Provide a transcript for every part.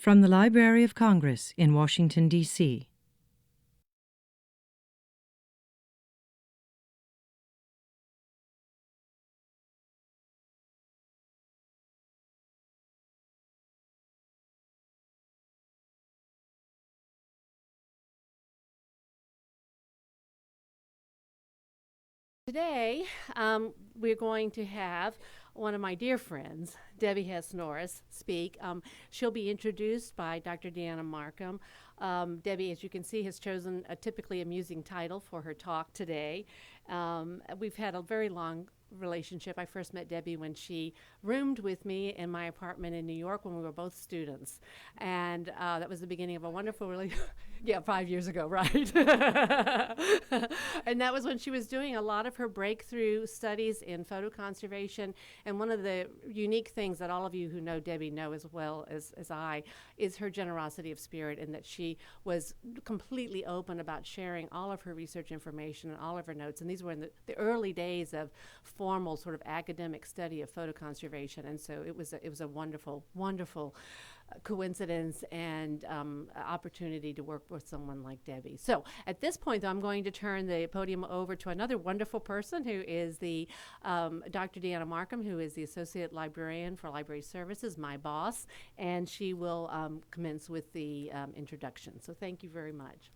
From the Library of Congress in Washington, D.C. Today, we're going to have one of my dear friends, Debbie Hess-Norris, speak. She'll be introduced by Dr. Deanna Markham. Debbie, as you can see, has chosen a typically amusing title for her talk today. We've had a very long relationship. I first met Debbie when she roomed with me in my apartment in New York when we were both students. And that was the beginning of a wonderful relationship. Yeah, 5 years ago, right? And that was when she was doing a lot of her breakthrough studies in photo conservation. And one of the unique things that all of you who know Debbie know as well as I is her generosity of spirit, and that she was completely open about sharing all of her research information and all of her notes. And these were in the early days of formal sort of academic study of photo conservation. And so it was a wonderful, wonderful coincidence and opportunity to work with someone like Debbie. So at this point, though, I'm going to turn the podium over to another wonderful person who is the Dr. Deanna Markham, who is the Associate Librarian for Library Services, my boss, and she will commence with the introduction. So thank you very much.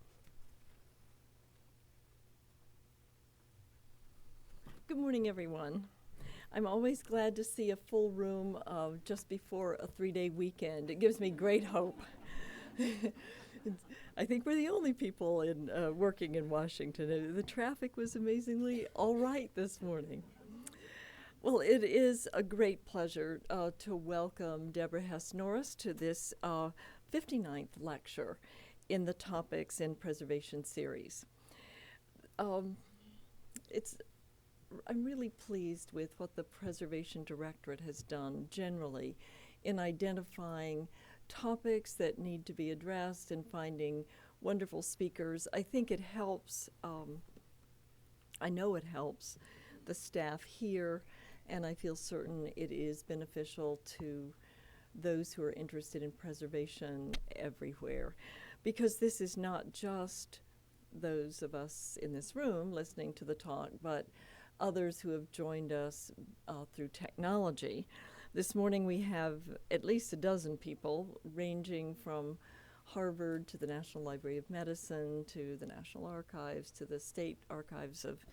Good morning, everyone. I'm always glad to see a full room just before a 3-day weekend. It gives me great hope. I think we're the only people working in Washington. The traffic was amazingly all right this morning. Well, it is a great pleasure to welcome Deborah Hess-Norris to this 59th lecture in the Topics in Preservation series. I'm really pleased with what the Preservation Directorate has done generally in identifying topics that need to be addressed and finding wonderful speakers. I think it helps, I know it helps the staff here, and I feel certain it is beneficial to those who are interested in preservation everywhere, because this is not just those of us in this room listening to the talk, but others who have joined us through technology. This morning we have at least a dozen people, ranging from Harvard to the National Library of Medicine to the National Archives to the State Archives of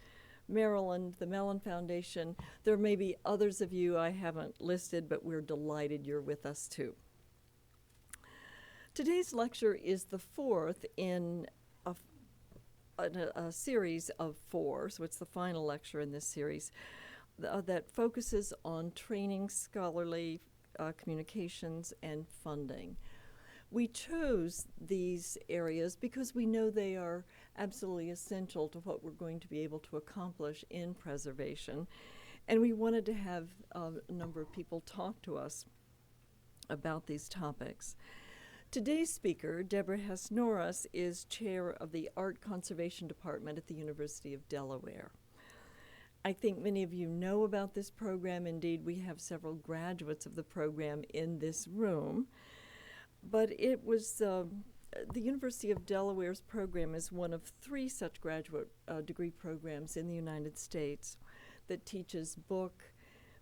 Maryland, the Mellon Foundation. There may be others of you I haven't listed, but we're delighted you're with us too. Today's lecture is the fourth in a series of 4, so it's the final lecture in this series that focuses on training, scholarly communications, and funding. We chose these areas because we know they are absolutely essential to what we're going to be able to accomplish in preservation, and we wanted to have a number of people talk to us about these topics. Today's speaker, Deborah Hess-Norris, is chair of the Art Conservation Department at the University of Delaware. I think many of you know about this program. Indeed, we have several graduates of the program in this room. But it was the University of Delaware's program is one of 3 such graduate degree programs in the United States that teaches book,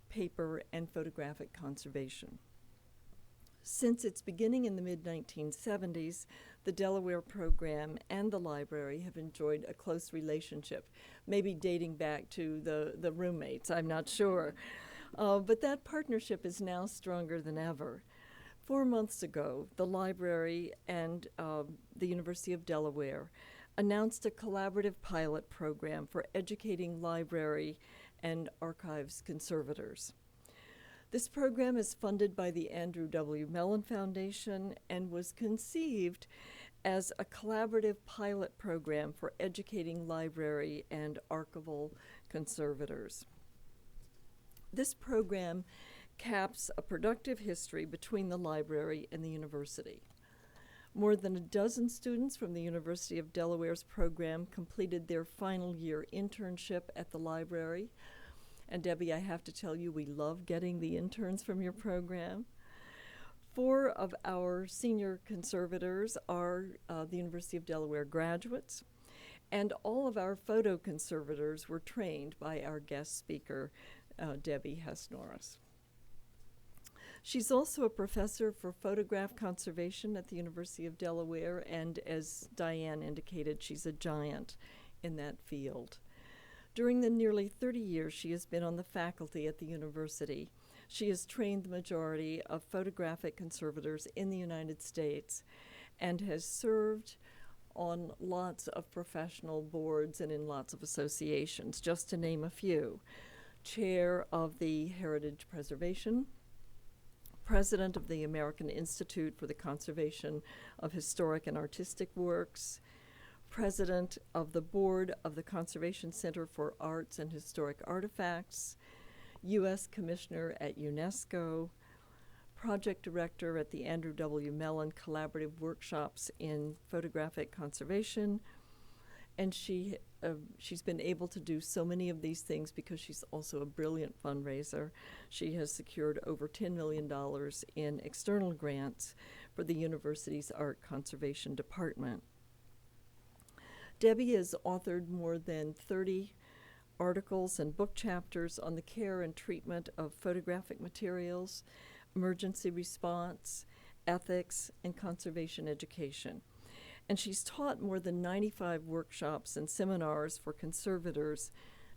paper, and photographic conservation. Since its beginning in the mid-1970s, the Delaware program and the library have enjoyed a close relationship, maybe dating back to the roommates, I'm not sure. But that partnership is now stronger than ever. 4 months ago, the library and the University of Delaware announced a collaborative pilot program for educating library and archives conservators. This program is funded by the Andrew W. Mellon Foundation and was conceived as a collaborative pilot program for educating library and archival conservators. This program caps a productive history between the library and the university. More than a dozen students from the University of Delaware's program completed their final year internship at the library. And Debbie, I have to tell you, we love getting the interns from your program. 4 of our senior conservators are the University of Delaware graduates, and all of our photo conservators were trained by our guest speaker, Debbie Hess-Norris. She's also a professor for photograph conservation at the University of Delaware, and as Diane indicated, she's a giant in that field. During the nearly 30 years she has been on the faculty at the university, she has trained the majority of photographic conservators in the United States and has served on lots of professional boards and in lots of associations, just to name a few. Chair of the Heritage Preservation, President of the American Institute for the Conservation of Historic and Artistic Works, President of the Board of the Conservation Center for Arts and Historic Artifacts, U.S. Commissioner at UNESCO, Project Director at the Andrew W. Mellon Collaborative Workshops in Photographic Conservation, and she's been able to do so many of these things because she's also a brilliant fundraiser. She has secured over $10 million in external grants for the university's art conservation department. Debbie has authored more than 30 articles and book chapters on the care and treatment of photographic materials, emergency response, ethics, and conservation education. And she's taught more than 95 workshops and seminars for conservators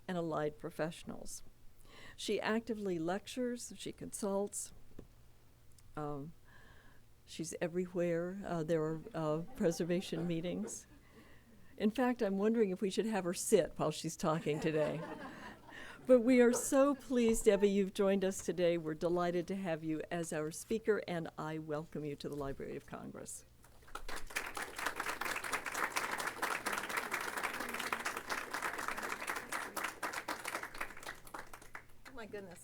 and allied professionals. She actively lectures, she consults, she's everywhere. There are preservation meetings. In fact, I'm wondering if we should have her sit while she's talking today. But we are so pleased, Debbie, you've joined us today. We're delighted to have you as our speaker, and I welcome you to the Library of Congress. Oh my goodness.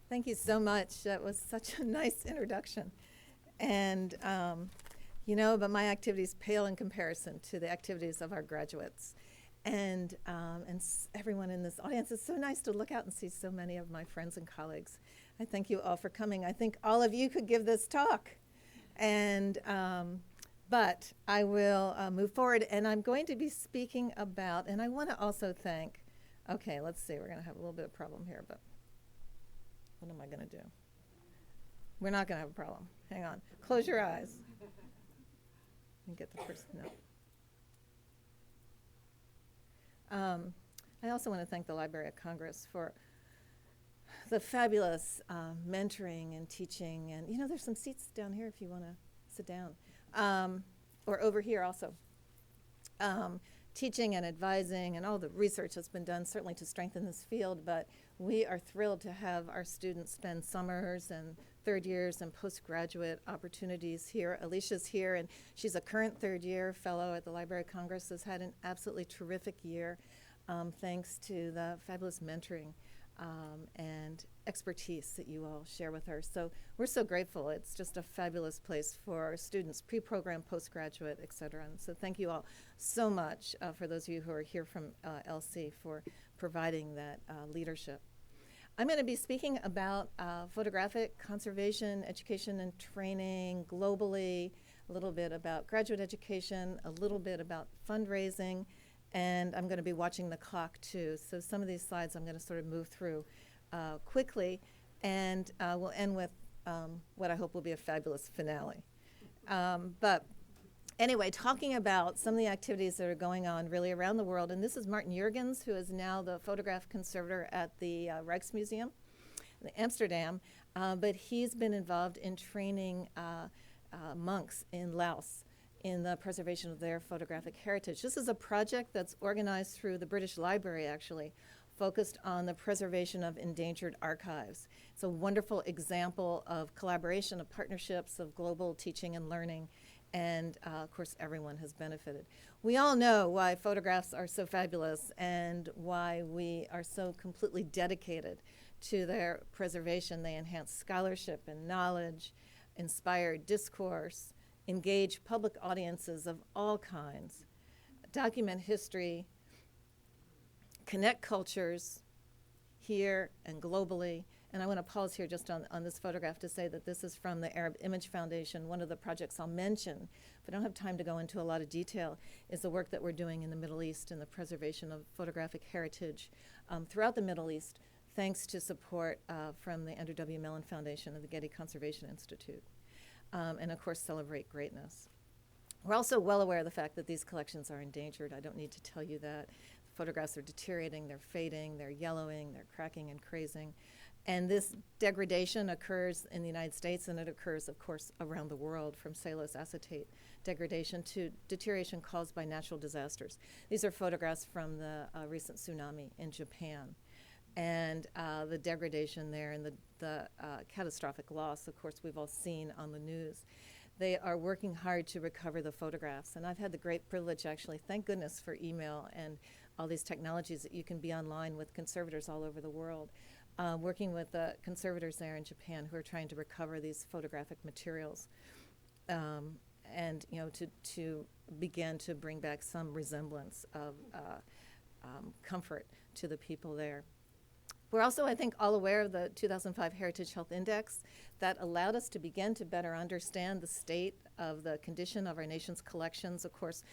Thank you so much. That was such a nice introduction. And but my activities pale in comparison to the activities of our graduates. And everyone in this audience. It's so nice to look out and see so many of my friends and colleagues. I thank you all for coming. I think all of you could give this talk. And but I will move forward, and I'm going to be speaking about, and I want to also thank, okay, let's see, we're going to have a little bit of problem here, but what am I going to do? We're not going to have a problem. Hang on. Close your eyes. And get the first note. I also want to thank the Library of Congress for the fabulous mentoring and teaching. And, there's some seats down here if you want to sit down. Or over here also. Teaching and advising and all the research that's been done certainly to strengthen this field. But we are thrilled to have our students spend summers and third years and postgraduate opportunities here. Alicia's here, and she's a current third-year fellow at the Library of Congress, has had an absolutely terrific year thanks to the fabulous mentoring and expertise that you all share with her. So we're so grateful. It's just a fabulous place for our students, pre-program, postgraduate, et cetera. And so thank you all so much for those of you who are here from LC for providing that leadership. I'm going to be speaking about photographic conservation, education and training globally, a little bit about graduate education, a little bit about fundraising, and I'm going to be watching the clock too. So some of these slides I'm going to sort of move through quickly, and we'll end with what I hope will be a fabulous finale. But anyway, talking about some of the activities that are going on really around the world, and this is Martin Jurgens, who is now the photograph conservator at the Rijksmuseum in Amsterdam, but he's been involved in training monks in Laos in the preservation of their photographic heritage. This is a project that's organized through the British Library, actually, focused on the preservation of endangered archives. It's a wonderful example of collaboration, of partnerships, of global teaching and learning. And, of course, everyone has benefited. We all know why photographs are so fabulous and why we are so completely dedicated to their preservation. They enhance scholarship and knowledge, inspire discourse, engage public audiences of all kinds, document history, connect cultures here and globally, And I want to pause here just on this photograph to say that this is from the Arab Image Foundation. One of the projects I'll mention, but I don't have time to go into a lot of detail, is the work that we're doing in the Middle East in the preservation of photographic heritage throughout the Middle East, thanks to support from the Andrew W. Mellon Foundation and the Getty Conservation Institute. And of course, Celebrate Greatness. We're also well aware of the fact that these collections are endangered. I don't need to tell you that. Photographs are deteriorating, they're fading, they're yellowing, they're cracking and crazing. And this degradation occurs in the United States, and it occurs, of course, around the world, from cellulose acetate degradation to deterioration caused by natural disasters. These are photographs from the recent tsunami in Japan. And the degradation there and the catastrophic loss, of course, we've all seen on the news. They are working hard to recover the photographs. And I've had the great privilege, actually, thank goodness for email and all these technologies that you can be online with conservators all over the world, working with the conservators there in Japan who are trying to recover these photographic materials and, you know, to begin to bring back some resemblance of comfort to the people there. We're also, I think, all aware of the 2005 Heritage Health Index that allowed us to begin to better understand the state of the condition of our nation's collections. Of course,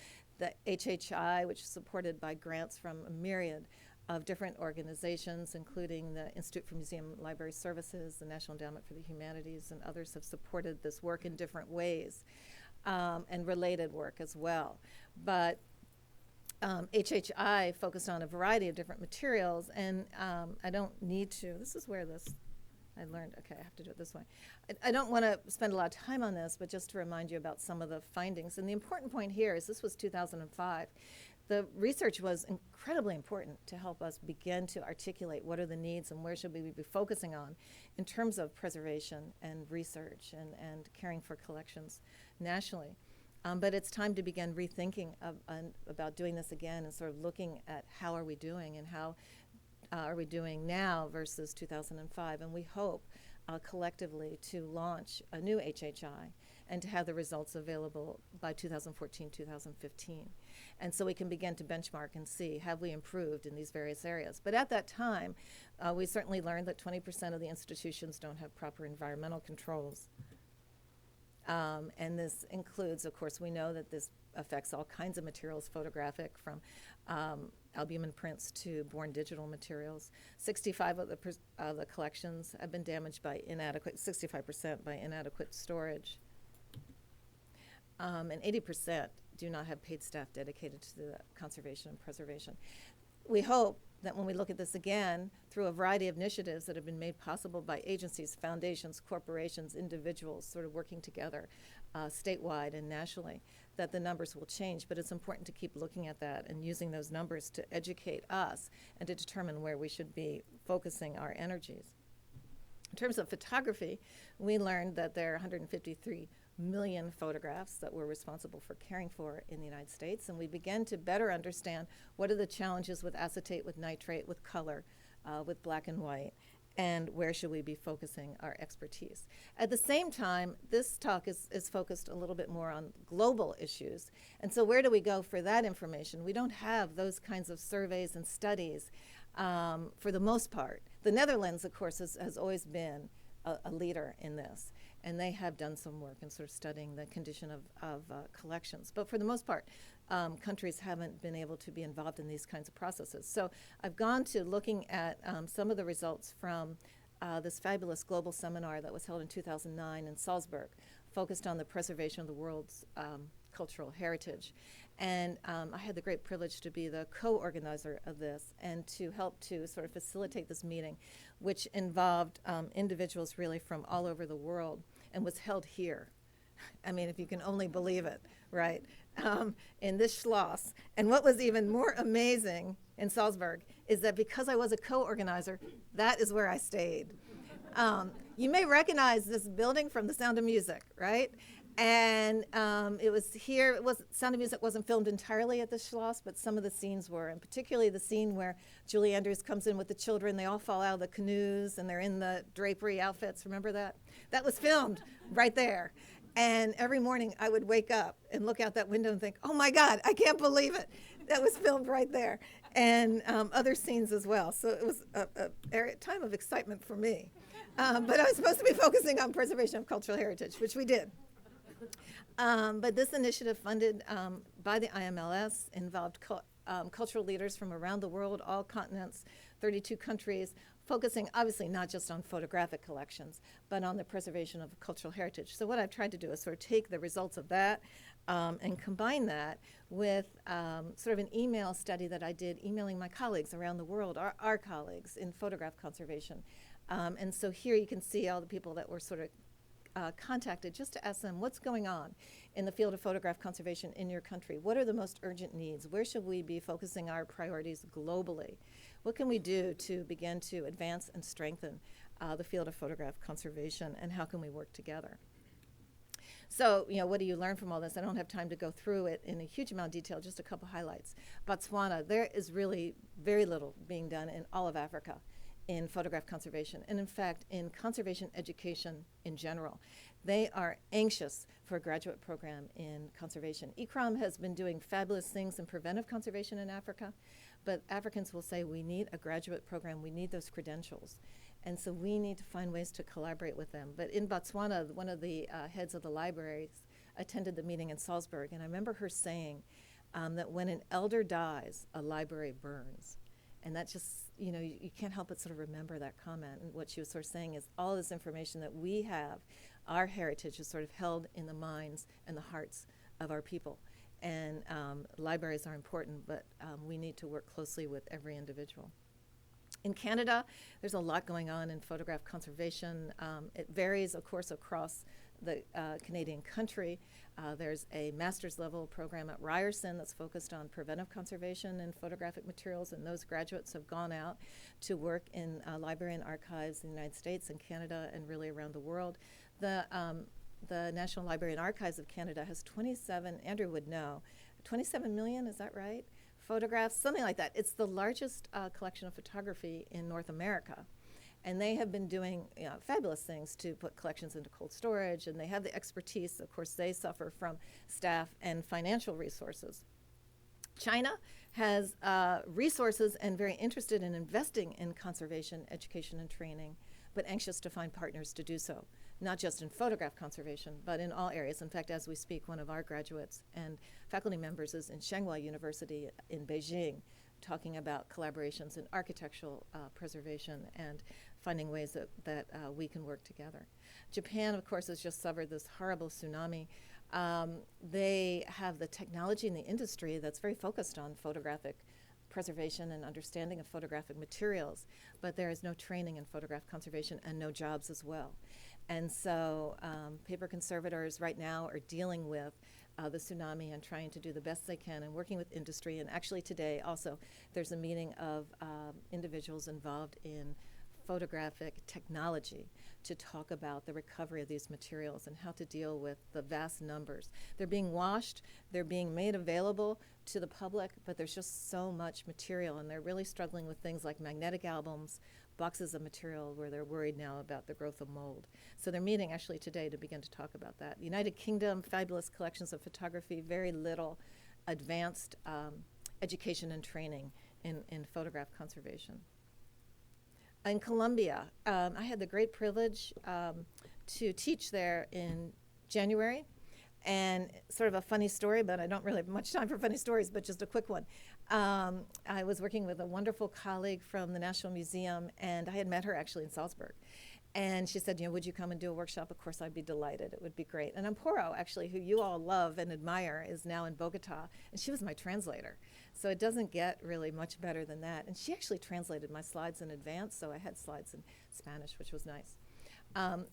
the HHI, which is supported by grants from a myriad of different organizations, including the Institute for Museum and Library Services, the National Endowment for the Humanities, and others have supported this work in different ways, and related work as well. But HHI focused on a variety of different materials, and I don't need to, this is where this, I learned, okay, I have to do it this way. I don't want to spend a lot of time on this, but just to remind you about some of the findings. And the important point here is this was 2005. The research was incredibly important to help us begin to articulate what are the needs and where should we be focusing on in terms of preservation and research and caring for collections nationally. But it's time to begin rethinking about doing this again and sort of looking at how are we doing and how are we doing now versus 2005. And we hope collectively to launch a new HHI and to have the results available by 2014, 2015. And so we can begin to benchmark and see, have we improved in these various areas? But at that time, we certainly learned that 20% of the institutions don't have proper environmental controls. And this includes, of course, we know that this affects all kinds of materials, photographic, from albumin prints to born digital materials. 65 of the collections have been damaged by 65% by inadequate storage. And 80% do not have paid staff dedicated to the conservation and preservation. We hope that when we look at this again, through a variety of initiatives that have been made possible by agencies, foundations, corporations, individuals, sort of working together statewide and nationally, that the numbers will change. But it's important to keep looking at that and using those numbers to educate us and to determine where we should be focusing our energies. In terms of photography, we learned that there are 153 million photographs that we're responsible for caring for in the United States, and we began to better understand what are the challenges with acetate, with nitrate, with color, with black and white, and where should we be focusing our expertise. At the same time, this talk is focused a little bit more on global issues, and so where do we go for that information? We don't have those kinds of surveys and studies for the most part. The Netherlands, of course, has always been a leader in this, and they have done some work in sort of studying the condition of collections. But for the most part, countries haven't been able to be involved in these kinds of processes. So I've gone to looking at some of the results from this fabulous global seminar that was held in 2009 in Salzburg, focused on the preservation of the world's cultural heritage. And I had the great privilege to be the co-organizer of this and to help to sort of facilitate this meeting, which involved individuals really from all over the world and was held here. I mean, if you can only believe it, right, in this Schloss. And what was even more amazing in Salzburg is that because I was a co-organizer, that is where I stayed. You may recognize this building from The Sound of Music, right? And it was here, Sound of Music wasn't filmed entirely at the Schloss, but some of the scenes were, and particularly the scene where Julie Andrews comes in with the children. They all fall out of the canoes, and they're in the drapery outfits. Remember that? That was filmed right there. And every morning I would wake up and look out that window and think, oh my God, I can't believe it. That was filmed right there. And other scenes as well. So it was a time of excitement for me. But I was supposed to be focusing on preservation of cultural heritage, which we did. But this initiative, funded by the IMLS, involved cultural leaders from around the world, all continents, 32 countries, focusing obviously not just on photographic collections, but on the preservation of cultural heritage. So what I've tried to do is sort of take the results of that and combine that with sort of an email study that I did, emailing my colleagues around the world, our colleagues in photograph conservation. And so here you can see all the people that were sort of contacted just to ask them what's going on in the field of photograph conservation in your country. What are the most urgent needs? Where should we be focusing our priorities globally? What can we do to begin to advance and strengthen the field of photograph conservation, and how can we work together? So, what do you learn from all this? I don't have time to go through it in a huge amount of detail, just a couple highlights. Botswana, there is really very little being done in all of Africa in photograph conservation, and in fact, in conservation education in general. They are anxious for a graduate program in conservation. ICROM has been doing fabulous things in preventive conservation in Africa, but Africans will say, we need a graduate program, we need those credentials. And so we need to find ways to collaborate with them. But in Botswana, one of the heads of the libraries attended the meeting in Salzburg, and I remember her saying that when an elder dies, a library burns. And that just, you can't help but sort of remember that comment. And what she was sort of saying is all this information that we have, our heritage is sort of held in the minds and the hearts of our people. And libraries are important, but we need to work closely with every individual. In Canada, there's a lot going on in photograph conservation. It varies, of course, across the Canadian country. There's a master's level program at Ryerson that's focused on preventive conservation and photographic materials, and those graduates have gone out to work in library and archives in the United States and Canada and really around the world. The National Library and Archives of Canada has 27, Andrew would know, 27 million, is that right? Photographs, something like that. It's the largest collection of photography in North America. And they have been doing fabulous things to put collections into cold storage, and they have the expertise. Of course, they suffer from staff and financial resources. China has resources and very interested in investing in conservation, education, and training, but anxious to find partners to do so, not just in photograph conservation, but in all areas. In fact, as we speak, one of our graduates and faculty members is in Tsinghua University in Beijing, talking about collaborations in architectural preservation and finding ways that we can work together. Japan, of course, has just suffered this horrible tsunami. They have the technology in the industry that's very focused on photographic preservation and understanding of photographic materials, but there is no training in photograph conservation and no jobs as well. And so paper conservators right now are dealing with the tsunami and trying to do the best they can and working with industry. And actually today also there's a meeting of individuals involved in photographic technology to talk about the recovery of these materials and how to deal with the vast numbers. They're being washed, they're being made available to the public, but there's just so much material, and they're really struggling with things like magnetic albums, boxes of material where they're worried now about the growth of mold. So they're meeting actually today to begin to talk about that. United Kingdom, fabulous collections of photography, very little advanced education and training in photograph conservation. In Colombia, I had the great privilege to teach there in January, and sort of a funny story, but I don't really have much time for funny stories, but just a quick one. I was working with a wonderful colleague from the National Museum, and I had met her actually in Salzburg. And she said, would you come and do a workshop? Of course, I'd be delighted. It would be great. And Amparo, actually, who you all love and admire, is now in Bogota, and she was my translator. So it doesn't get really much better than that. And she actually translated my slides in advance, so I had slides in Spanish, which was nice.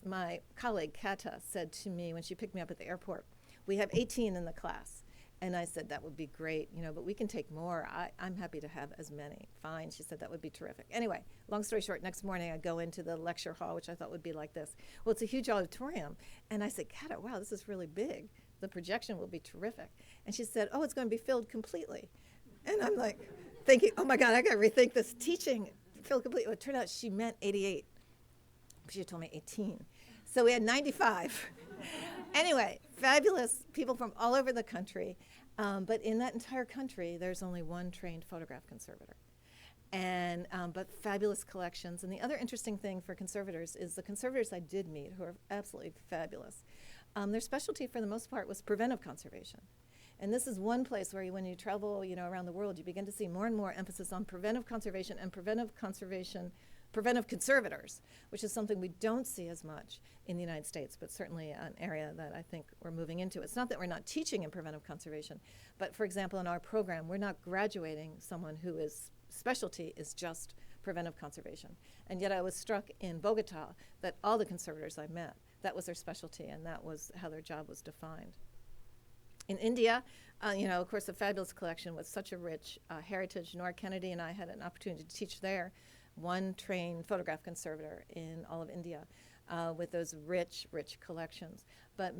My colleague, Kata, said to me when she picked me up at the airport, we have 18 in the class. And I said, that would be great, but we can take more. I'm happy to have as many. Fine, she said, that would be terrific. Anyway, long story short, next morning I go into the lecture hall, which I thought would be like this. Well, it's a huge auditorium. And I said, Kata, wow, this is really big. The projection will be terrific. And she said, oh, it's going to be filled completely. And I'm like thinking, oh my God, I got to rethink this teaching. Filled completely. Well, it turned out she meant 88. She told me 18. So we had 95. Anyway, fabulous people from all over the country. But in that entire country, there's only one trained photograph conservator. and but fabulous collections. And the other interesting thing for conservators is the conservators I did meet, who are absolutely fabulous, their specialty for the most part was preventive conservation. And this is one place where when you travel, around the world, you begin to see more and more emphasis on preventive conservation and preventive conservators, which is something we don't see as much in the United States, but certainly an area that I think we're moving into. It's not that we're not teaching in preventive conservation, but for example, in our program, we're not graduating someone who is specialty is just preventive conservation. And yet I was struck in Bogota that all the conservators I met, that was their specialty, and that was how their job was defined. In India, of course, a fabulous collection with such a rich heritage. Nora Kennedy and I had an opportunity to teach there, one trained photograph conservator in all of India with those rich, rich collections. But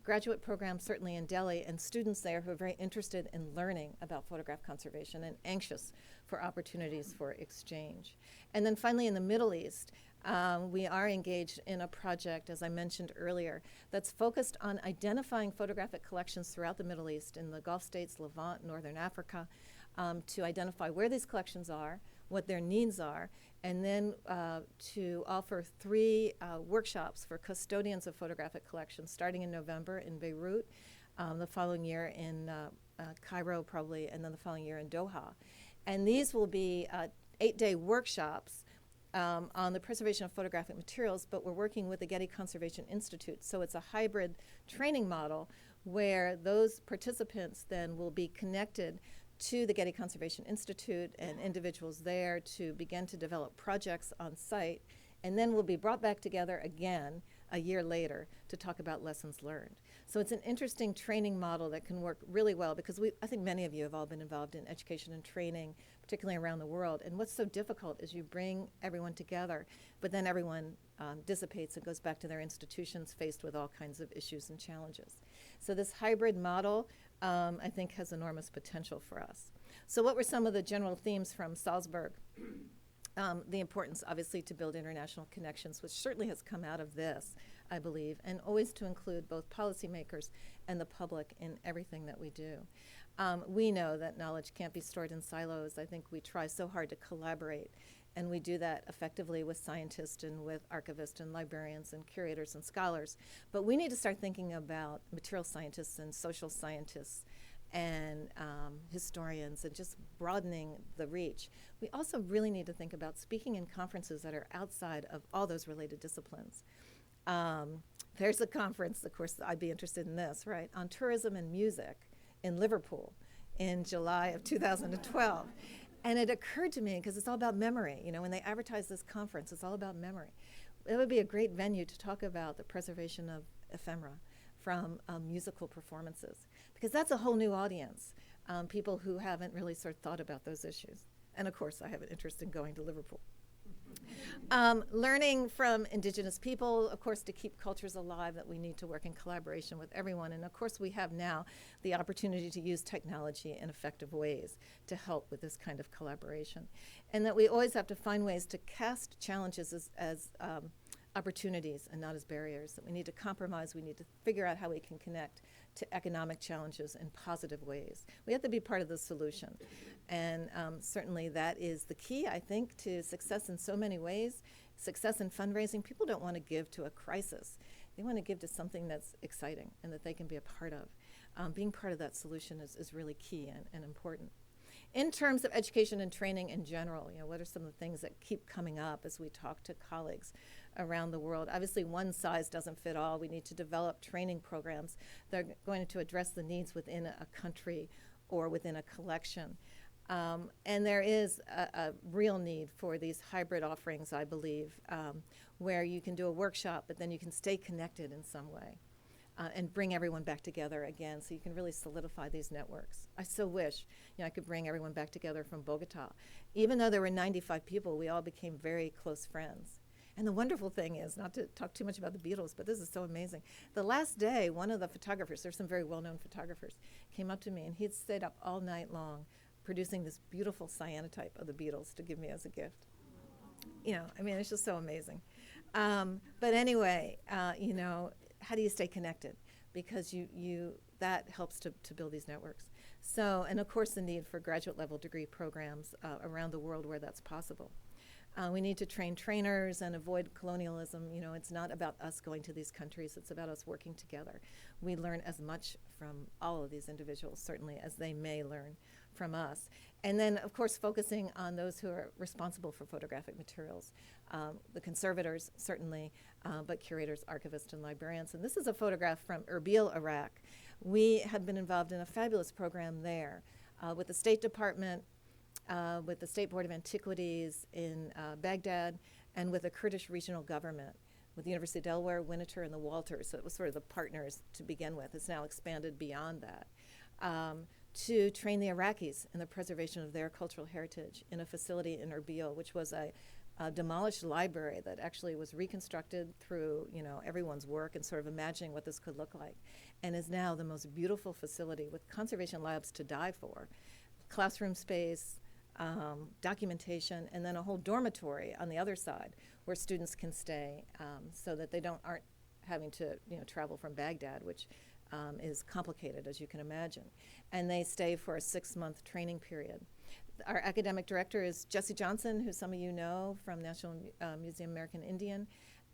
graduate programs certainly in Delhi, and students there who are very interested in learning about photograph conservation and anxious for opportunities for exchange. And then finally in the Middle East, we are engaged in a project, as I mentioned earlier, that's focused on identifying photographic collections throughout the Middle East, in the Gulf states, Levant, Northern Africa, to identify where these collections are, what their needs are, and then to offer 3 workshops for custodians of photographic collections, starting in November in Beirut, the following year in Cairo probably, and then the following year in Doha. And these will be 8-day workshops on the preservation of photographic materials, but we're working with the Getty Conservation Institute. So it's a hybrid training model where those participants then will be connected to the Getty Conservation Institute and individuals there to begin to develop projects on site, and then we'll be brought back together again a year later to talk about lessons learned. So it's an interesting training model that can work really well, because I think many of you have all been involved in education and training, particularly around the world. And what's so difficult is you bring everyone together, but then everyone dissipates and goes back to their institutions faced with all kinds of issues and challenges. So this hybrid model, I think, has enormous potential for us. So what were some of the general themes from Salzburg? The importance, obviously, to build international connections, which certainly has come out of this, I believe, and always to include both policymakers and the public in everything that we do. We know that knowledge can't be stored in silos. I think we try so hard to collaborate, and we do that effectively with scientists and with archivists and librarians and curators and scholars. But we need to start thinking about material scientists and social scientists and historians, and just broadening the reach. We also really need to think about speaking in conferences that are outside of all those related disciplines. There's a conference, of course, I'd be interested in this, right, on tourism and music in Liverpool in July of 2012. And it occurred to me, because it's all about memory, when they advertise this conference, it's all about memory. It would be a great venue to talk about the preservation of ephemera from musical performances, because that's a whole new audience, people who haven't really sort of thought about those issues. And of course, I have an interest in going to Liverpool. Learning from indigenous people, of course, to keep cultures alive, that we need to work in collaboration with everyone. And of course, we have now the opportunity to use technology in effective ways to help with this kind of collaboration. And that we always have to find ways to cast challenges as opportunities and not as barriers, that we need to compromise, we need to figure out how we can connect to economic challenges in positive ways. We have to be part of the solution. And certainly that is the key, I think, to success in so many ways. Success in fundraising, people don't want to give to a crisis. They want to give to something that's exciting and that they can be a part of. Being part of that solution is really key and important. In terms of education and training in general, what are some of the things that keep coming up as we talk to colleagues around the world? Obviously, one size doesn't fit all. We need to develop training programs that are going to address the needs within a country or within a collection. And there is a real need for these hybrid offerings, I believe, where you can do a workshop, but then you can stay connected in some way. And bring everyone back together again, so you can really solidify these networks. I so wish I could bring everyone back together from Bogota. Even though there were 95 people, we all became very close friends. And the wonderful thing is, not to talk too much about the Beatles, but this is so amazing. The last day, one of the photographers, there's some very well-known photographers, came up to me, and he'd stayed up all night long producing this beautiful cyanotype of the Beatles to give me as a gift. It's just so amazing. But anyway, how do you stay connected? Because that helps to build these networks. So, and of course the need for graduate level degree programs around the world where that's possible. We need to train trainers and avoid colonialism. You know, it's not about us going to these countries, it's about us working together. We learn as much from all of these individuals, certainly, as they may learn from us. And then, of course, focusing on those who are responsible for photographic materials. The conservators, certainly, but curators, archivists, and librarians. And this is a photograph from Erbil, Iraq. We have been involved in a fabulous program there with the State Department, with the State Board of Antiquities in Baghdad, and with the Kurdish regional government, with the University of Delaware, Winter, and the Walters. So it was sort of the partners to begin with. It's now expanded beyond that. To train the Iraqis in the preservation of their cultural heritage in a facility in Erbil, which was a demolished library that actually was reconstructed through, you know, everyone's work and sort of imagining what this could look like, and is now the most beautiful facility with conservation labs to die for, classroom space, documentation, and then a whole dormitory on the other side where students can stay, so that they aren't having to, you know, travel from Baghdad, which is complicated, as you can imagine. And they stay for a 6-month training period. Our academic director is Jessie Johnson, who some of you know from National Museum American Indian,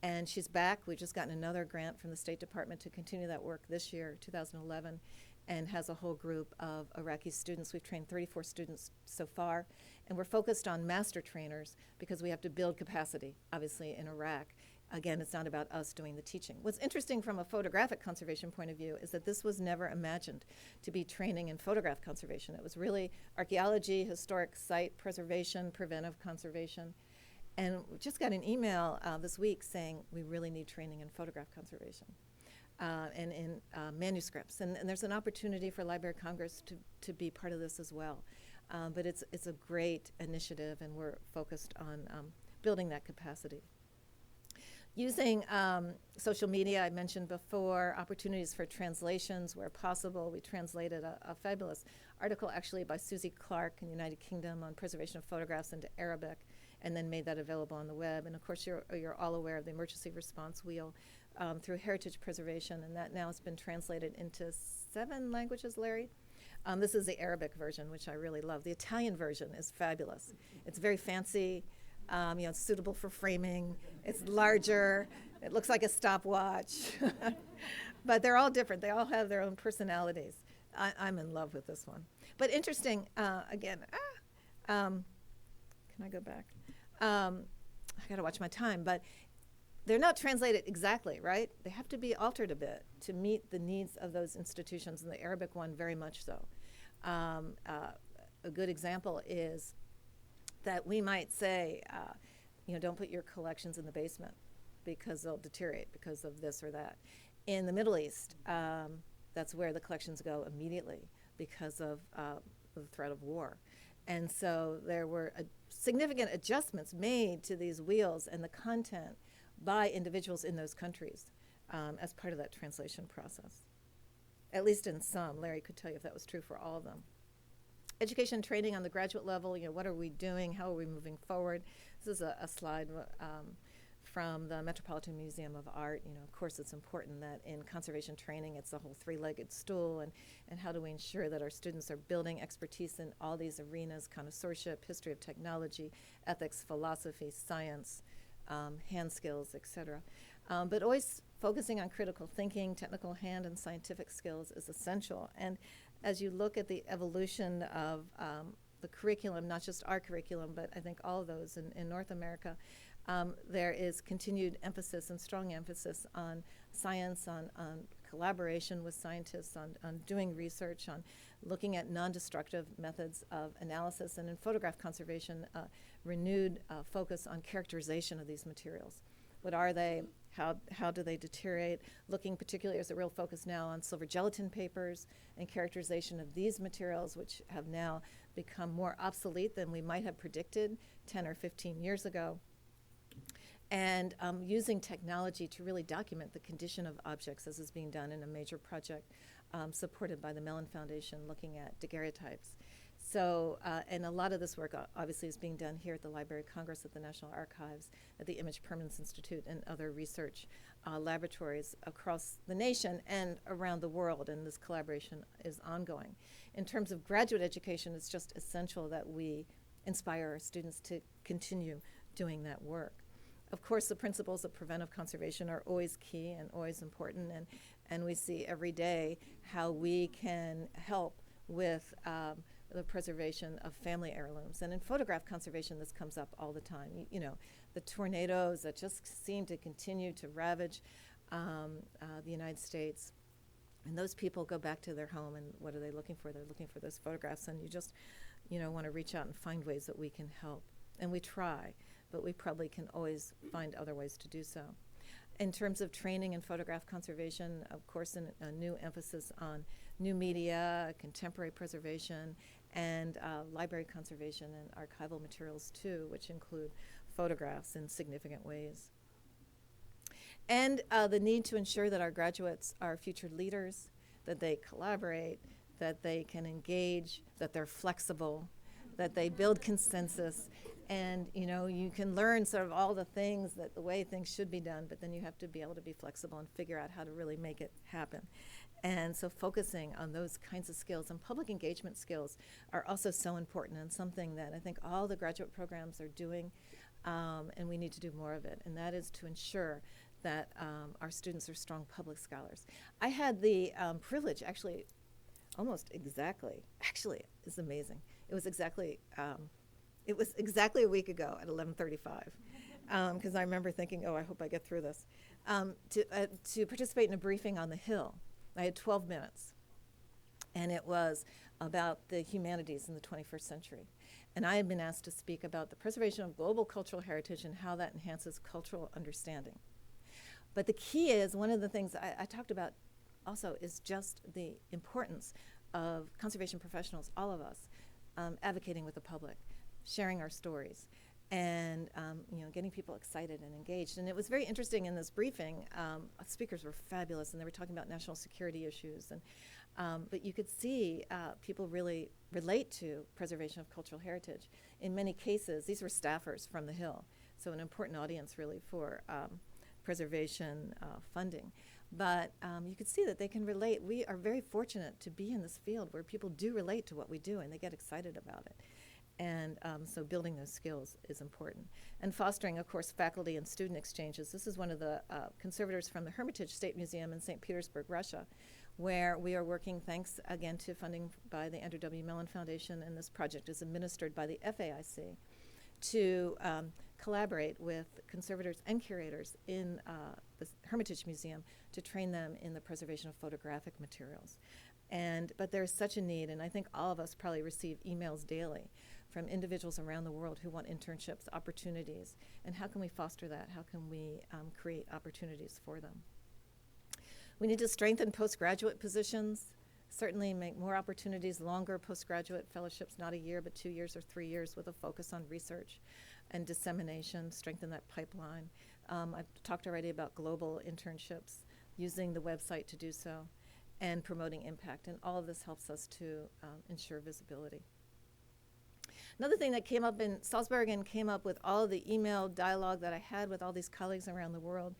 and she's back. We've just gotten another grant from the State Department to continue that work this year, 2011, and has a whole group of Iraqi students. We've trained 34 students so far, and we're focused on master trainers because we have to build capacity, obviously, in Iraq. Again, it's not about us doing the teaching. What's interesting from a photographic conservation point of view is that this was never imagined to be training in photograph conservation. It was really archaeology, historic site preservation, preventive conservation. And we just got an email this week saying we really need training in photograph conservation and in manuscripts. And there's an opportunity for Library of Congress to be part of this as well. But it's a great initiative, and we're focused on building that capacity. Using social media, I mentioned before, opportunities for translations where possible. We translated a fabulous article actually by Susie Clark in the United Kingdom on preservation of photographs into Arabic, and then made that available on the web. And of course, you're all aware of the emergency response wheel through heritage preservation, and that now has been translated into 7 languages, Larry. This is the Arabic version, which I really love. The Italian version is fabulous. It's very fancy. You know, it's suitable for framing. It's larger. It looks like a stopwatch. But they're all different. They all have their own personalities. I'm in love with this one. But interesting, again, can I go back? I got to watch my time. But they're not translated exactly, right? They have to be altered a bit to meet the needs of those institutions, and the Arabic one very much so. A good example is that we might say, you know, don't put your collections in the basement because they'll deteriorate because of this or that. In the Middle East, that's where the collections go immediately because of the threat of war. And so there were significant adjustments made to these wheels and the content by individuals in those countries as part of that translation process. At least in some. Larry could tell you if that was true for all of them. Education and training on the graduate level, you know, what are we doing? How are we moving forward? This is a slide from the Metropolitan Museum of Art. You know, of course, it's important that in conservation training, it's the whole 3-legged stool, and how do we ensure that our students are building expertise in all these arenas: connoisseurship, history of technology, ethics, philosophy, science, hand skills, etc. But always focusing on critical thinking, technical hand, and scientific skills is essential. And as you look at the evolution of the curriculum, not just our curriculum, but I think all of those in North America, there is continued emphasis and strong emphasis on science, on collaboration with scientists, on doing research, on looking at non-destructive methods of analysis, and in photograph conservation, renewed focus on characterization of these materials. What are they? How do they deteriorate? Looking particularly, as a real focus now, on silver gelatin papers and characterization of these materials, which have now become more obsolete than we might have predicted 10 or 15 years ago. And using technology to really document the condition of objects, as is being done in a major project supported by the Mellon Foundation, looking at daguerreotypes. So, and a lot of this work obviously is being done here at the Library of Congress, at the National Archives, at the Image Permanence Institute, and other research laboratories across the nation and around the world, and this collaboration is ongoing. In terms of graduate education, it's just essential that we inspire our students to continue doing that work. Of course, the principles of preventive conservation are always key and always important, and we see every day how we can help with the preservation of family heirlooms. And in photograph conservation, this comes up all the time. You know, the tornadoes that just seem to continue to ravage the United States. And those people go back to their home, and what are they looking for? They're looking for those photographs, and you just, want to reach out and find ways that we can help. And we try, but we probably can always find other ways to do so. In terms of training in photograph conservation, of course, a new emphasis on new media, contemporary preservation, and library conservation and archival materials too, which include photographs in significant ways. And the need to ensure that our graduates are future leaders, that they collaborate, that they can engage, that they're flexible, that they build consensus. And you can learn sort of all the things, that the way things should be done, but then you have to be able to be flexible and figure out how to really make it happen. And so focusing on those kinds of skills and public engagement skills are also so important, and something that I think all the graduate programs are doing, and we need to do more of it. And that is to ensure that our students are strong public scholars. I had the privilege, actually, it's amazing. It was exactly a week ago at 11:35, because I remember thinking, I hope I get through this, to participate in a briefing on the Hill. I had 12 minutes, and it was about the humanities in the 21st century. And I had been asked to speak about the preservation of global cultural heritage and how that enhances cultural understanding. But the key is, one of the things I talked about also is just the importance of conservation professionals, all of us, advocating with the public, sharing our stories, and getting people excited and engaged. And it was very interesting in this briefing. Speakers were fabulous, and they were talking about national security issues. But you could see people really relate to preservation of cultural heritage. In many cases, these were staffers from the Hill, so an important audience really for preservation funding. But you could see that they can relate. We are very fortunate to be in this field where people do relate to what we do, and they get excited about it. And so building those skills is important. And fostering, of course, faculty and student exchanges. This is one of the conservators from the Hermitage State Museum in St. Petersburg, Russia, where we are working, thanks again to funding by the Andrew W. Mellon Foundation, and this project is administered by the FAIC, to collaborate with conservators and curators in the Hermitage Museum to train them in the preservation of photographic materials. But there's such a need, and I think all of us probably receive emails daily from individuals around the world who want internships, opportunities, and how can we foster that? How can we create opportunities for them? We need to strengthen postgraduate positions, certainly make more opportunities, longer postgraduate fellowships, not a year, but 2 years or 3 years, with a focus on research and dissemination, strengthen that pipeline. I've talked already about global internships, using the website to do so, and promoting impact, and all of this helps us to ensure visibility. Another thing that came up in Salzburg and came up with all of the email dialogue that I had with all these colleagues around the world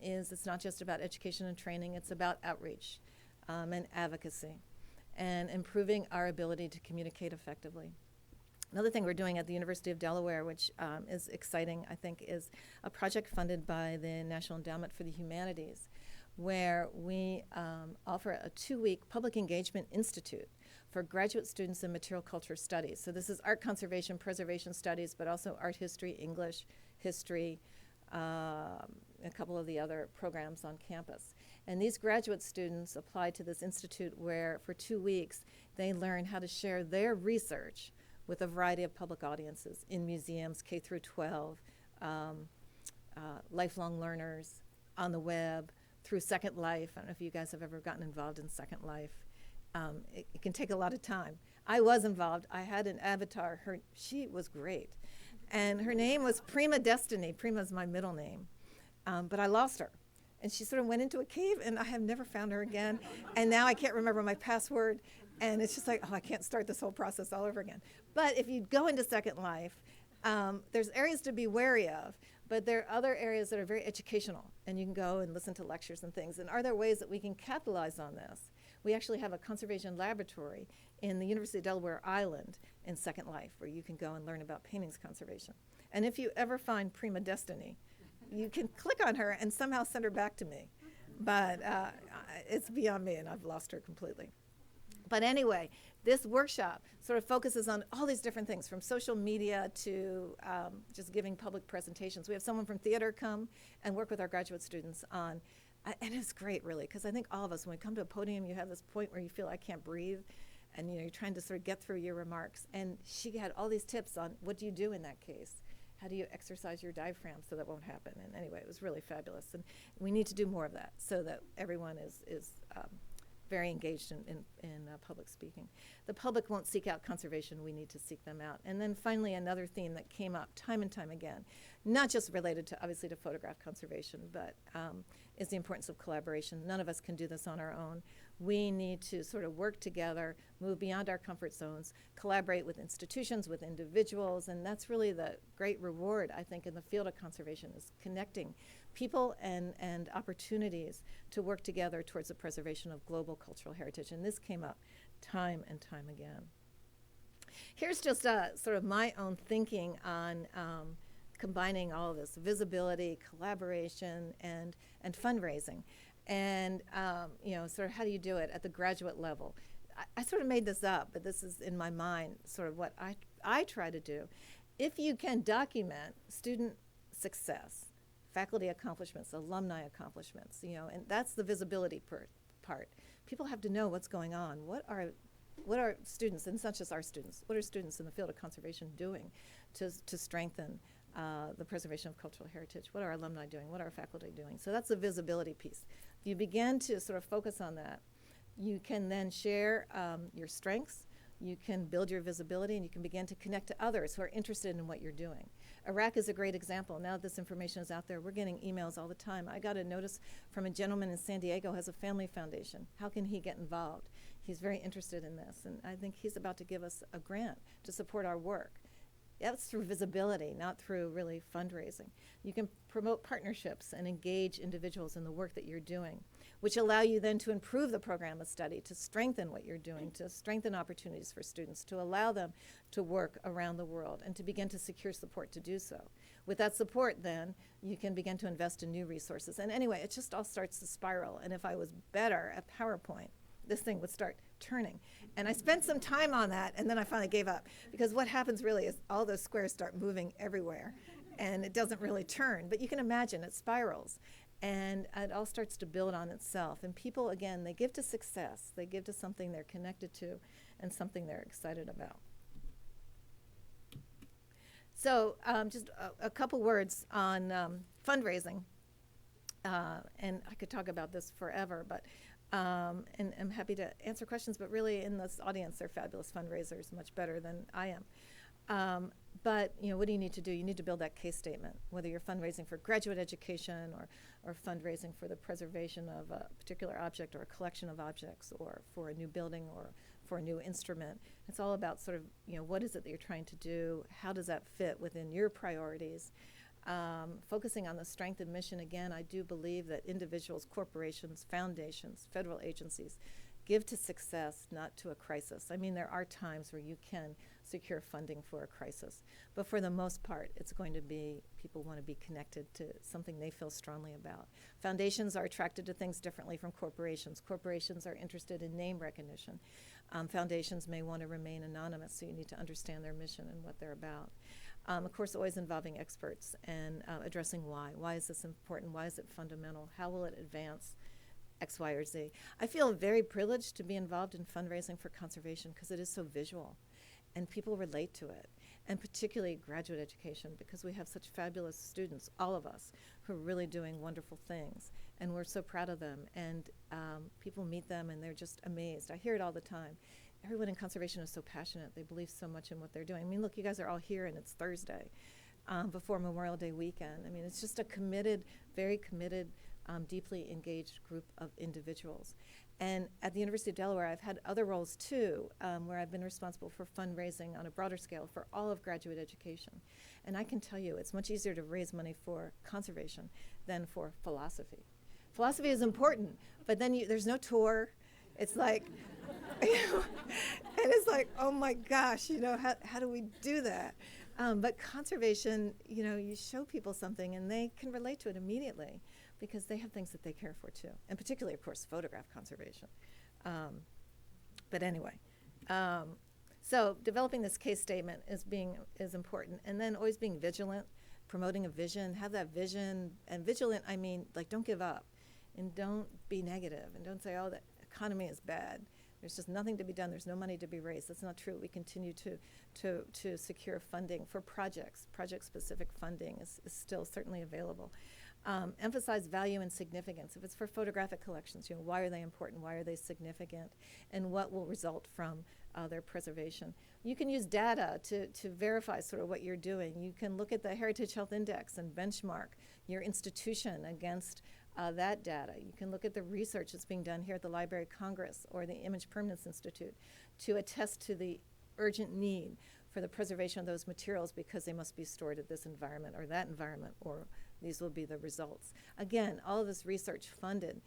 is it's not just about education and training, it's about outreach and advocacy and improving our ability to communicate effectively. Another thing we're doing at the University of Delaware, which is exciting, I think, is a project funded by the National Endowment for the Humanities, where we offer a 2-week public engagement institute for graduate students in material culture studies. So this is art conservation, preservation studies, but also art history, English, history, a couple of the other programs on campus. And these graduate students apply to this institute where for 2 weeks they learn how to share their research with a variety of public audiences in museums, K through 12, lifelong learners, on the web, through Second Life. I don't know if you guys have ever gotten involved in Second Life. It can take a lot of time. I was involved. I had an avatar. She was great. And her name was Prima Destiny. Prima is my middle name. But I lost her. And she sort of went into a cave, and I have never found her again. And now I can't remember my password. And it's just like, oh, I can't start this whole process all over again. But if you go into Second Life, there's areas to be wary of, but there are other areas that are very educational, and you can go and listen to lectures and things. And are there ways that we can capitalize on this? We actually have a conservation laboratory in the University of Delaware Island in Second Life, where you can go and learn about paintings conservation. And if you ever find Prima Destiny, you can click on her and somehow send her back to me. But it's beyond me, and I've lost her completely. But anyway, this workshop sort of focuses on all these different things, from social media to just giving public presentations. We have someone from theater come and work with our graduate students on, and it's great, really, because I think all of us, when we come to a podium, you have this point where you feel, I can't breathe, and you're trying to sort of get through your remarks. And she had all these tips on what do you do in that case? How do you exercise your diaphragm so that won't happen? And anyway, it was really fabulous. And we need to do more of that so that everyone is very engaged in public speaking. The public won't seek out conservation. We need to seek them out. And then finally, another theme that came up time and time again, not just related to, obviously, to photograph conservation, but is the importance of collaboration. None of us can do this on our own. We need to sort of work together, move beyond our comfort zones, collaborate with institutions, with individuals, and that's really the great reward, I think, in the field of conservation, is connecting people and opportunities to work together towards the preservation of global cultural heritage. And this came up time and time again. Here's just sort of my own thinking on combining all of this: visibility, collaboration, and fundraising. And sort of how do you do it at the graduate level? I sort of made this up, but this is in my mind sort of what I try to do. If you can document student success, faculty accomplishments, alumni accomplishments, and that's the visibility part. People have to know what's going on. What are students, and it's not just our students, what are students in the field of conservation doing to strengthen the preservation of cultural heritage? What are alumni doing? What are faculty doing? So that's the visibility piece. If you begin to sort of focus on that, you can then share your strengths, you can build your visibility, and you can begin to connect to others who are interested in what you're doing. Iraq is a great example. Now that this information is out there, we're getting emails all the time. I got a notice from a gentleman in San Diego who has a family foundation. How can he get involved? He's very interested in this, and I think he's about to give us a grant to support our work. That's through visibility, not through really fundraising. You can promote partnerships and engage individuals in the work that you're doing, which allow you then to improve the program of study, to strengthen what you're doing, to strengthen opportunities for students, to allow them to work around the world, and to begin to secure support to do so. With that support, then, you can begin to invest in new resources. And anyway, it just all starts to spiral. And if I was better at PowerPoint, this thing would start turning. And I spent some time on that, and then I finally gave up. Because what happens really is all those squares start moving everywhere, and it doesn't really turn. But you can imagine it spirals, and it all starts to build on itself. And people, again, they give to success. They give to something they're connected to and something they're excited about. So just a couple words on fundraising. And I could talk about this forever, but and I'm happy to answer questions, but really in this audience, they're fabulous fundraisers, much better than I am. But what do you need to do? You need to build that case statement, whether you're fundraising for graduate education or fundraising for the preservation of a particular object or a collection of objects, or for a new building or for a new instrument. It's all about sort of, what is it that you're trying to do? How does that fit within your priorities? Focusing on the strength and mission, again, I do believe that individuals, corporations, foundations, federal agencies give to success, not to a crisis. I mean, there are times where you can secure funding for a crisis, but for the most part, it's going to be people want to be connected to something they feel strongly about. Foundations are attracted to things differently from corporations. Corporations are interested in name recognition. Foundations may want to remain anonymous, so you need to understand their mission and what they're about. Of course, always involving experts and addressing why. Why is this important? Why is it fundamental? How will it advance X, Y, or Z? I feel very privileged to be involved in fundraising for conservation because it is so visual and people relate to it, and particularly graduate education, because we have such fabulous students, all of us, who are really doing wonderful things, and we're so proud of them, and people meet them and they're just amazed. I hear it all the time. Everyone in conservation is so passionate. They believe so much in what they're doing. I mean, look, you guys are all here and it's Thursday before Memorial Day weekend. I mean, it's just a committed, very committed deeply engaged group of individuals. And at the University of Delaware, I've had other roles too, where I've been responsible for fundraising on a broader scale for all of graduate education. And I can tell you, it's much easier to raise money for conservation than for philosophy. Philosophy is important, but then there's no tour. It's like, and it's like, oh my gosh, how do we do that? But conservation, you show people something and they can relate to it immediately because they have things that they care for too. And particularly, of course, photograph conservation. But anyway, so developing this case statement is important. And then always being vigilant, promoting a vision, have that vision. And vigilant, I mean, like, don't give up and don't be negative and don't say, oh, the economy is bad. There's just nothing to be done. There's no money to be raised. That's not true. We continue to secure funding for projects. Project-specific funding is still certainly available. Emphasize value and significance. If it's for photographic collections, why are they important? Why are they significant? And what will result from their preservation? You can use data to verify sort of what you're doing. You can look at the Heritage Health Index and benchmark your institution against that data. You can look at the research that's being done here at the Library of Congress or the Image Permanence Institute to attest to the urgent need for the preservation of those materials because they must be stored at this environment or that environment, or these will be the results. Again, all of this research funded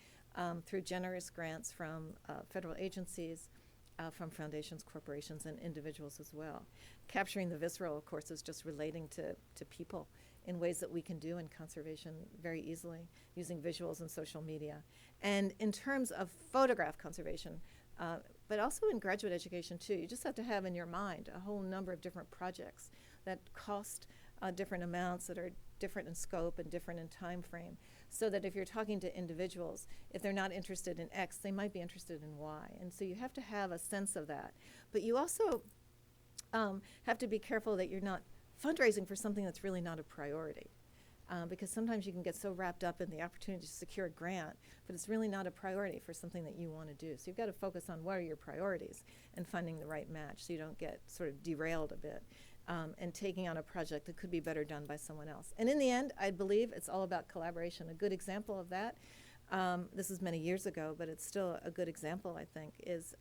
through generous grants from federal agencies, from foundations, corporations, and individuals as well. Capturing the visceral, of course, is just relating to people in ways that we can do in conservation very easily, using visuals and social media. And in terms of photograph conservation, but also in graduate education too, you just have to have in your mind a whole number of different projects that cost different amounts, that are different in scope and different in time frame, so that if you're talking to individuals, if they're not interested in X, they might be interested in Y. And so you have to have a sense of that. But you also have to be careful that you're not fundraising for something that's really not a priority. Because sometimes you can get so wrapped up in the opportunity to secure a grant, but it's really not a priority for something that you want to do. So you've got to focus on what are your priorities and finding the right match so you don't get sort of derailed a bit and taking on a project that could be better done by someone else. And in the end, I believe it's all about collaboration. A good example of that, this is many years ago, but it's still a good example, I think, is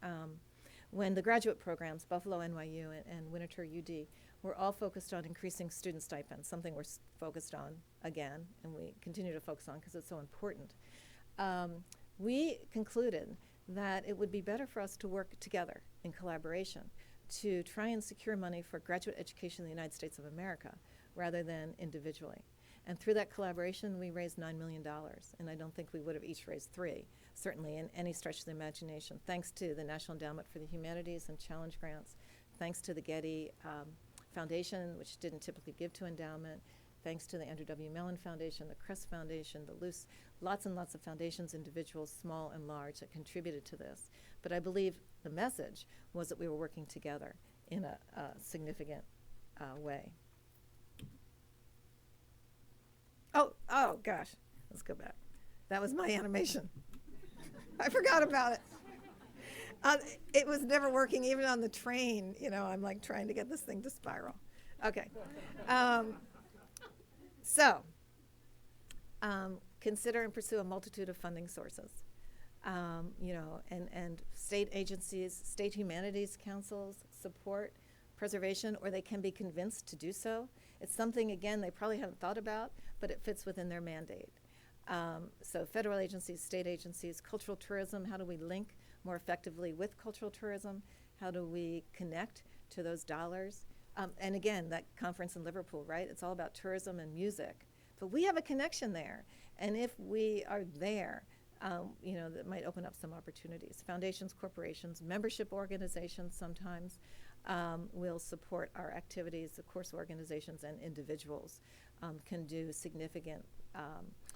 when the graduate programs, Buffalo NYU and Winterthur UD, we're all focused on increasing student stipends, something we're focused on again, and we continue to focus on because it's so important. We concluded that it would be better for us to work together in collaboration to try and secure money for graduate education in the United States of America rather than individually. And through that collaboration, we raised $9 million, and I don't think we would have each raised $3 million, certainly in any stretch of the imagination, thanks to the National Endowment for the Humanities and Challenge Grants, thanks to the Getty Foundation, which didn't typically give to endowment, thanks to the Andrew W. Mellon Foundation, the Crest Foundation, the Luce, lots and lots of foundations, individuals, small and large, that contributed to this. But I believe the message was that we were working together in a significant way. Oh gosh, let's go back. That was my animation. I forgot about it. It was never working even on the train. I'm like trying to get this thing to spiral. Okay. Consider and pursue a multitude of funding sources. And state agencies, state humanities councils support preservation, or they can be convinced to do so. It's something, again, they probably haven't thought about, but it fits within their mandate. So federal agencies, state agencies, cultural tourism, how do we link more effectively with cultural tourism? How do we connect to those dollars? And again, that conference in Liverpool, right? It's all about tourism and music. But we have a connection there. And if we are there, that might open up some opportunities. Foundations, corporations, membership organizations sometimes will support our activities. Of course, organizations and individuals can do significant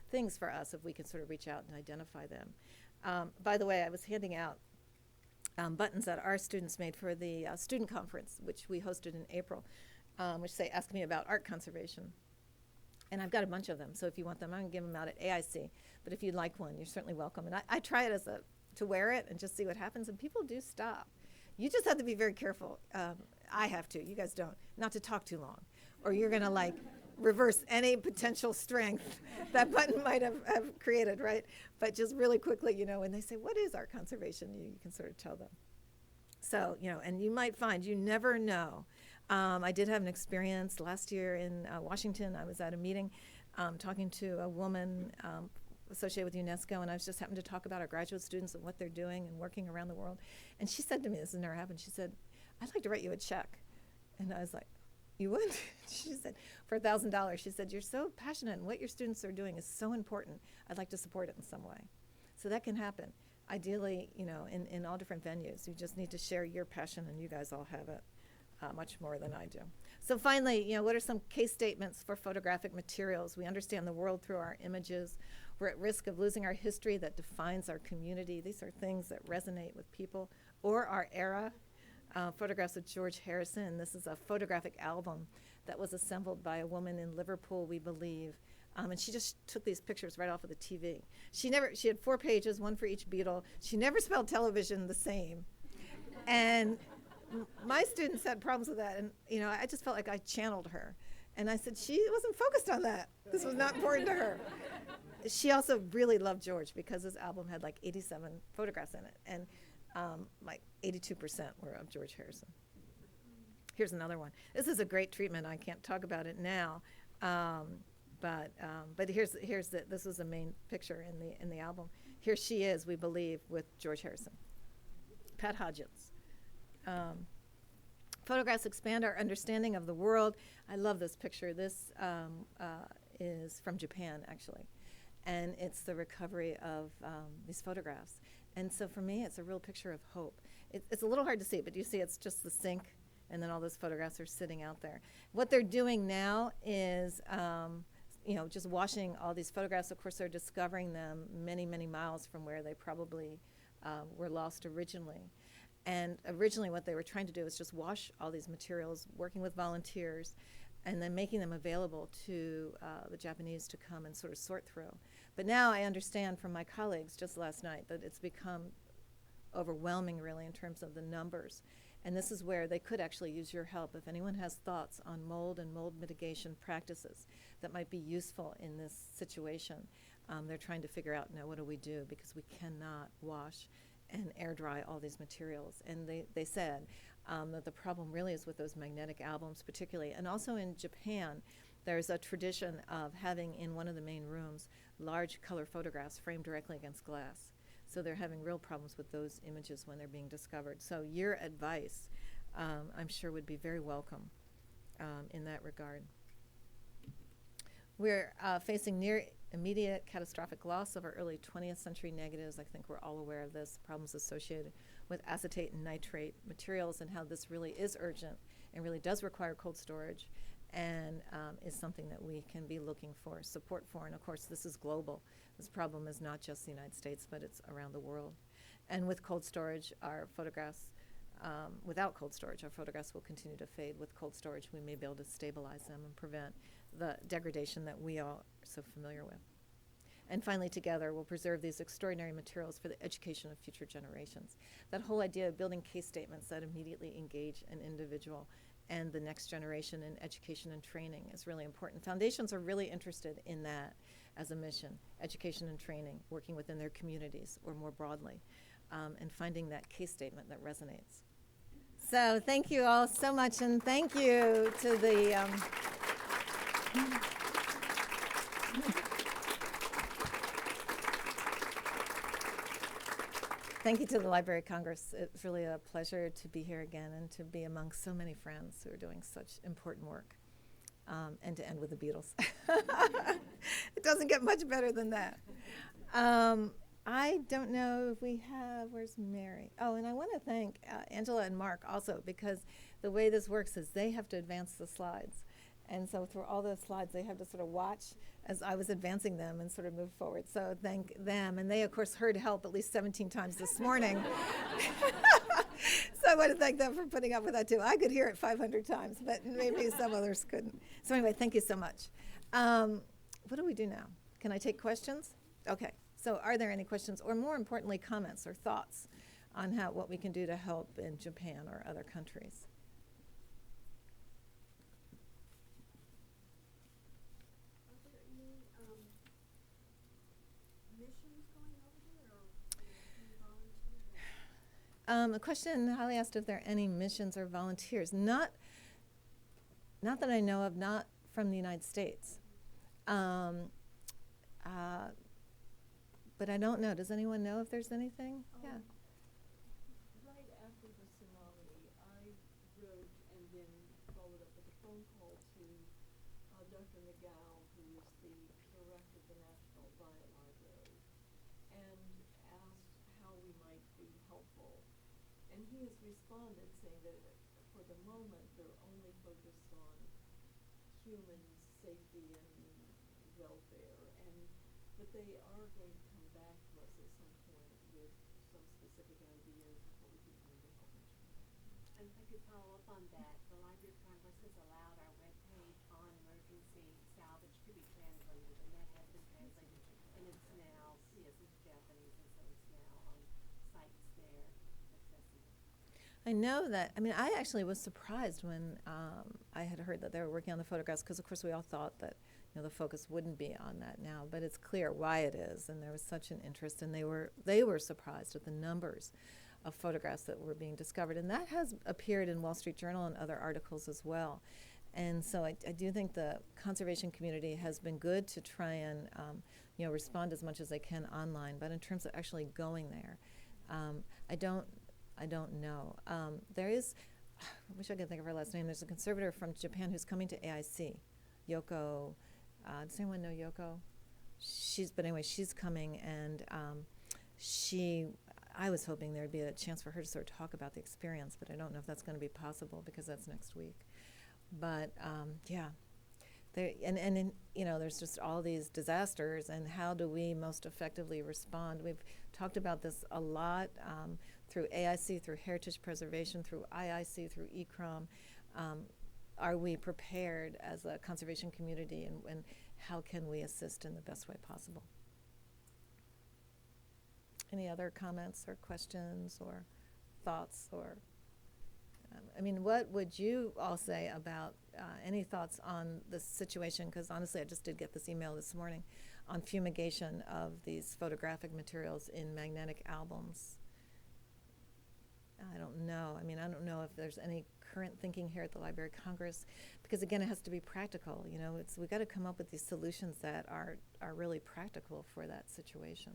things for us if we can sort of reach out and identify them. By the way, I was handing out buttons that our students made for the student conference, which we hosted in April, which say, ask me about art conservation. And I've got a bunch of them, so if you want them, I'm going to give them out at AIC. But if you'd like one, you're certainly welcome. And I try it to wear it and just see what happens, and people do stop. You just have to be very careful. I have to. You guys don't. Not to talk too long. Or you're going to, reverse any potential strength that button might have created, right? But just really quickly, when they say, what is art conservation, you can sort of tell them. So, and you might find, you never know. I did have an experience last year in Washington. I was at a meeting talking to a woman associated with UNESCO, and I was just happened to talk about our graduate students and what they're doing and working around the world. And she said to me, this has never happened, she said, I'd like to write you a check. And I was like, you would? She said, for $1,000. She said, you're so passionate and what your students are doing is so important. I'd like to support it in some way. So that can happen. Ideally, in all different venues. You just need to share your passion, and you guys all have it much more than I do. So finally, what are some case statements for photographic materials? We understand the world through our images. We're at risk of losing our history that defines our community. These are things that resonate with people or our era. Photographs of George Harrison. This is a photographic album that was assembled by a woman in Liverpool, we believe. And she just took these pictures right off of the TV. She had 4 pages, one for each Beatle. She never spelled television the same. And my students had problems with that. And, I just felt like I channeled her. And I said, she wasn't focused on that. This was not important to her. She also really loved George because his album had like 87 photographs in it. And like 82% were of George Harrison. Here's another one. This is a great treatment. I can't talk about it now. But this was the main picture in the album. Here she is, we believe, with George Harrison. Pat Hodgins. Photographs expand our understanding of the world. I love this picture. This is from Japan, actually, and it's the recovery of these photographs. And so for me, it's a real picture of hope. It's a little hard to see, but you see it's just the sink, and then all those photographs are sitting out there. What they're doing now is just washing all these photographs. Of course, they're discovering them many, many miles from where they probably were lost originally. And originally what they were trying to do is just wash all these materials, working with volunteers, and then making them available to the Japanese to come and sort of sort through. But now I understand from my colleagues just last night that it's become overwhelming, really, in terms of the numbers. And this is where they could actually use your help. If anyone has thoughts on mold and mold mitigation practices that might be useful in this situation, they're trying to figure out, now what do we do? Because we cannot wash and air dry all these materials. And they said that the problem really is with those magnetic albums particularly. And also in Japan, there's a tradition of having in one of the main rooms large color photographs framed directly against glass. So they're having real problems with those images when they're being discovered. So your advice, I'm sure, would be very welcome in that regard. We're facing near immediate catastrophic loss of our early 20th century negatives. I think we're all aware of this, problems associated with acetate and nitrate materials, and how this really is urgent and really does require cold storage, and is something that we can be looking for support for. And of course, this is global. This problem is not just the United States, but it's around the world. And with cold storage, our photographs, without cold storage, our photographs will continue to fade. With cold storage, we may be able to stabilize them and prevent the degradation that we all are so familiar with. And finally, together, we'll preserve these extraordinary materials for the education of future generations. That whole idea of building case statements that immediately engage an individual and the next generation in education and training is really important. Foundations are really interested in that as a mission, education and training, working within their communities or more broadly, and finding that case statement that resonates. So thank you all so much, and thank you to the thank you to the Library of Congress. It's really a pleasure to be here again and to be among so many friends who are doing such important work, and to end with the Beatles. It doesn't get much better than that. I don't know if we have, where's Mary? Oh, and I want to thank Angela and Mark also, because the way this works is they have to advance the slides. And so through all those slides, they have to sort of watch as I was advancing them and sort of move forward. So thank them. And they, of course, heard help at least 17 times this morning. So I want to thank them for putting up with that, too. I could hear it 500 times, but maybe some others couldn't. So anyway, thank you so much. What do we do now? Can I take questions? Okay. So are there any questions, or more importantly, comments or thoughts on what we can do to help in Japan or other countries? A question Holly asked if there are any missions or volunteers. Not that I know of, not from the United States. But I don't know. Does anyone know if there's anything? Yeah. Right after the tsunami, I wrote and then followed up with a phone call to Dr. McGow, who is the director of the National Biolibrary, and asked how we might be helpful. And he has responded saying that for the moment they're only focused on human safety and welfare, but they are going to come back to us at some point with some specific ideas of what we could do to help ensure that. And if I could follow up on that, the Library of Congress has allowed our webpage on emergency salvage to be translated, and that has been translated, and it's now, yes, it's Japanese, and so it's now on sites there accessible. I know that. I mean, I actually was surprised when I had heard that they were working on the photographs, because of course we all thought that the focus wouldn't be on that now, but it's clear why it is, and there was such an interest, and they were surprised at the numbers of photographs that were being discovered, and that has appeared in Wall Street Journal and other articles as well. And so I do think the conservation community has been good to try and respond as much as they can online, but in terms of actually going there, I don't know. There is, I wish I could think of her last name. There's a conservator from Japan who's coming to AIC, Yoko. Does anyone know Yoko? She's coming, and I was hoping there'd be a chance for her to sort of talk about the experience, but I don't know if that's going to be possible because that's next week. But yeah, there's just all these disasters, and how do we most effectively respond? We've talked about this a lot through AIC, through Heritage Preservation, through IIC, through ECROM. Are we prepared as a conservation community, and how can we assist in the best way possible? Any other comments or questions or thoughts? Or what would you all say about any thoughts on the situation? Because honestly, I just did get this email this morning on fumigation of these photographic materials in magnetic albums. I don't know. I don't know if there's any current thinking here at the Library of Congress, because again, it has to be practical. We've got to come up with these solutions that are really practical for that situation.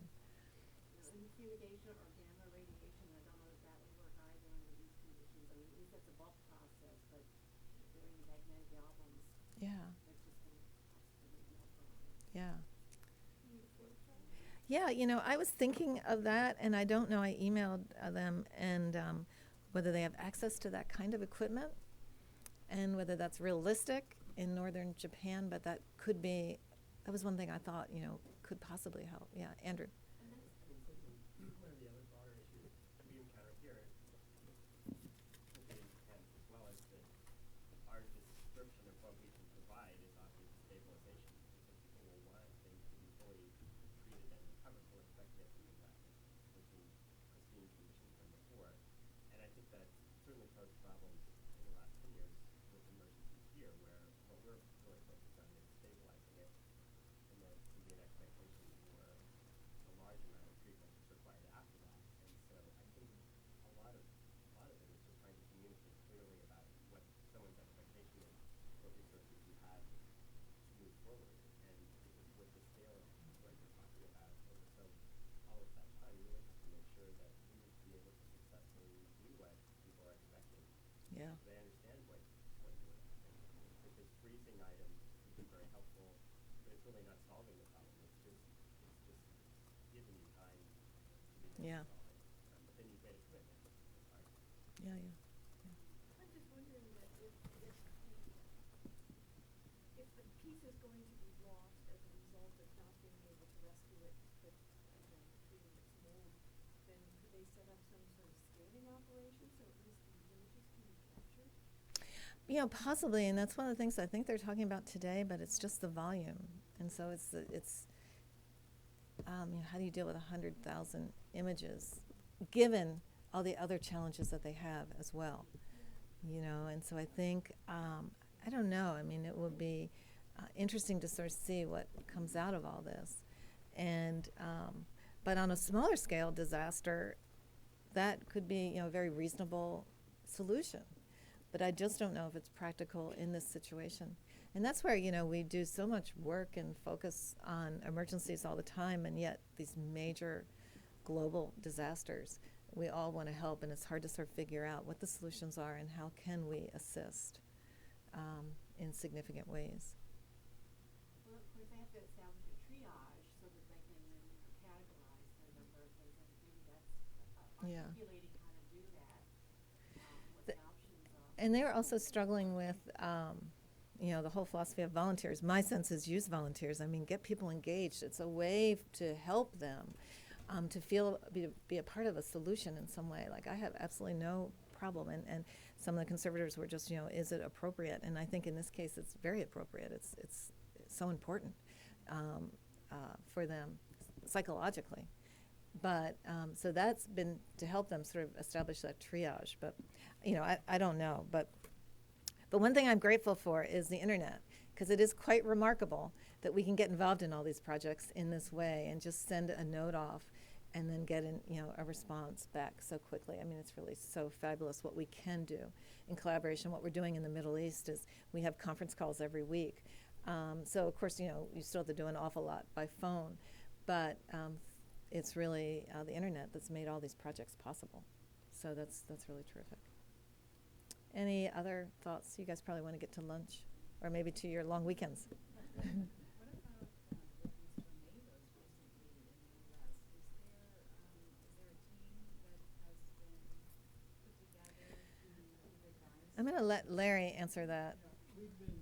And fumigation or gamma radiation, I don't know if that would work either under these conditions. At least that's a bulk process, but if they're in the magnetic albums, Yeah. that's just going to possibly be more problem. Yeah. Yeah, I was thinking of that, and I don't know. I emailed them, and whether they have access to that kind of equipment, and whether that's realistic in northern Japan. But that was one thing I thought, could possibly help. Yeah, Andrew. One of the other broader issues we encounter here, in Japan as well, is that our description of what we can provide is often stabilization. So people will want things to be fully treated and recovered. They'll expect to get something back in pristine condition from before. And I think that certainly posed problems in the last 10 years with emergencies here, where what we're really focused on is stabilizing it, and there can be an expectation for a large amount of treatment that's required after that. And so I think a lot of it is just trying to communicate clearly about what someone's expectation is, what resources you have to move forward. And because with the scale of what you're talking about over all of that time, you really have to make sure that we need to be able to successfully do what people are expecting. Yeah. So they understand what you're expecting. Because freezing items can be very helpful, but it's really not solving the problem. It's just giving you time to be able to solve it. But then you've made a commitment. It's hard. Yeah. I'm just wondering that if the piece is going to be lost as a result of not being able to rescue it, but again, treating its mold, then could they set up some sort of scanning operation so at least the images can be captured? Possibly, and that's one of the things I think they're talking about today. But it's just the volume, and so it's how do you deal with 100,000 images, given all the other challenges that they have as well, And so I think I don't know. It will be interesting to sort of see what comes out of all this, and but on a smaller scale disaster, that could be, a very reasonable solution. But I just don't know if it's practical in this situation. And that's where, we do so much work and focus on emergencies all the time, and yet these major global disasters, we all want to help, and it's hard to sort of figure out what the solutions are and how can we assist in significant ways. Well, of course, they have to establish a triage so that they can then categorize the number of things, and maybe that's Yeah. articulating how to do that, what the options are. And they're also struggling with, the whole philosophy of volunteers. My sense is use volunteers. I mean, get people engaged. It's a way to help them to be a part of a solution in some way. Like, I have absolutely no problem. And some of the conservators were just, is it appropriate? And I think in this case, it's very appropriate. It's so important for them psychologically. But so that's been to help them sort of establish that triage. But, I don't know. But one thing I'm grateful for is the internet, because it is quite remarkable that we can get involved in all these projects in this way and just send a note off and then get a response back so quickly. I mean, it's really so fabulous what we can do in collaboration. What we're doing in the Middle East is we have conference calls every week. So, of course, you still have to do an awful lot by phone, but it's really the internet that's made all these projects possible. So that's really terrific. Any other thoughts? You guys probably want to get to lunch or maybe to your long weekends. What about with these tornadoes recently in the U.S.? Is there a team that has been put together to give advice? I'm going to let Larry answer that. Yeah, we've been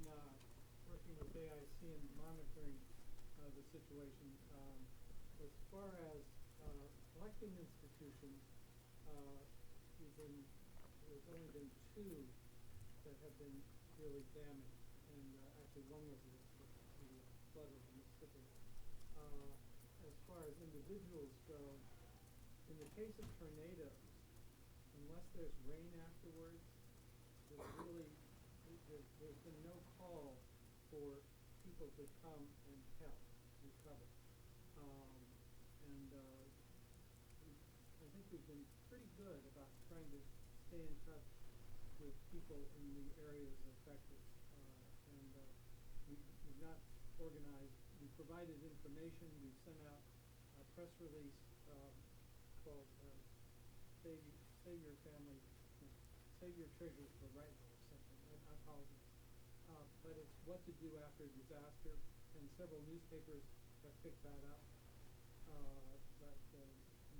working with AIC and monitoring the situation. As far as collecting institutions, there's only been two that have been really damaged, and actually one was the flood of Mississippi. As far as individuals go, in the case of tornadoes, unless there's rain afterwards, there's been no call for people to come and help recover. I think we've been pretty good about trying to stay in touch with people in the areas affected. We've not organized. We provided information. We sent out a press release called Save Your Family, Save Your Treasures for Rightly or something. I apologize. But it's what to do after a disaster, and several newspapers have picked that up. But